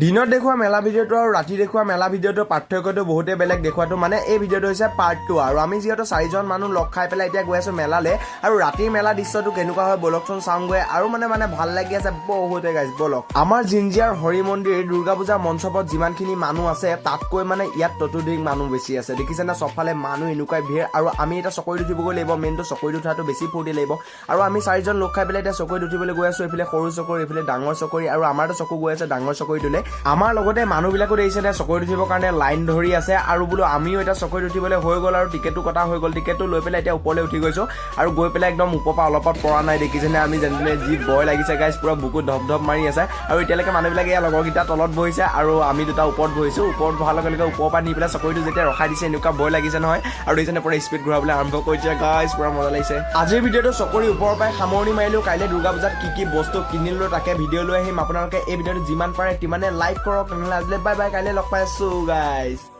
দিনত দেখুৱা মেলা ভিডিঅ'টো আৰু ৰাতি দেখুৱা মেলা ভিডিঅ'টো পাৰ্থক্যটো বহুতে বেলেগ দেখুৱাটো মানে এই ভিডিঅ'টো হৈছে পাৰ্ট 2 আৰু আমি যিহেতু 4জন মানুহ লগ খাই পেলাই এতিয়া গৈ আছো মেলালে আৰু ৰাতিৰ মেলা দৃশ্যটো কেনেকুৱা হয় বলকচোন চাওঁগৈ আৰু মানে ভাল লাগি আছে বহুতে গাইজ বলক আমাৰ জিঞ্জিয়াৰ হৰি মন্দিৰ দুৰ্গা পূজা মঞ্চপত যিমানখিনি মানুহ আছে তাতকৈ মানে ইয়াত ততোধিক মানুহ বেছি আছে দেখিছে না সবফালে মানুহ এনেকুৱাই ভিৰ আৰু আমি এটা চকৰিত উঠিবগৈ লাগিব মেইনটো চকৰিত উঠাটো বেছি ফূৰ্তি লাগিব আৰু আমি 4জন লগ খাই পেলাই এতিয়া চকৰিত উঠিবলৈ গৈ আছো এইফালে সৰু চকৰি এইফালে ডাঙৰ চকৰি আৰু আমাৰতো চকু গৈ আছে ডাঙৰ চকৰিটোলে আমাৰ লগতে মানুহবিলাকো দেখিছে নে চকৰিত উঠিবৰ কাৰণে লাইন ধৰি আছে আৰু বোলো আমিও এটা চকৰিত উঠিবলৈ হৈ গ'ল আৰু টিকেটটো কটা হৈ গ'ল টিকেটটো লৈ পেলাই এতিয়া ওপৰলৈ উঠি গৈছো আৰু গৈ পেলাই একদম ওপৰৰ পৰা অলপত পৰা নাই দেখিছেনে আমি যেনে যি ভয় লাগিছে গাইজ পুৰা বুকুত ধপ ধপ মাৰি আছে আৰু এতিয়ালৈকে মানুহবিলাকে ইয়াৰ লগৰকেইটা তলত বহিছে আৰু আমি দুটা ওপৰত বহিছো ওপৰত বহাৰ লগে লগে ওপৰৰ পৰা নি পেলাই চকৰিটো যেতিয়া ৰখাই দিছে এনেকুৱা ভয় লাগিছে নহয় আৰু দেখিছেনে পুৰা স্পীড ঘূৰাবলৈ আৰম্ভ কৰিছে গাইজ পুৰা মজা লাগিছে আজিৰ ভিডিঅ'টো চকৰি ওপৰৰ পৰাই সামৰণি মাৰিলো কাইলৈ দুৰ্গা পূজাত কি বস্তু কিনিলো তাকে ভিডিঅ' লৈ আহিম আপোনালোকে এই ভিডিঅ'টো যিমান পাৰে তিমানে লাইক কৰক তেনেহ'লে আজিলৈ বাই বাই কাইলৈ লগ পাই আছো গাইজ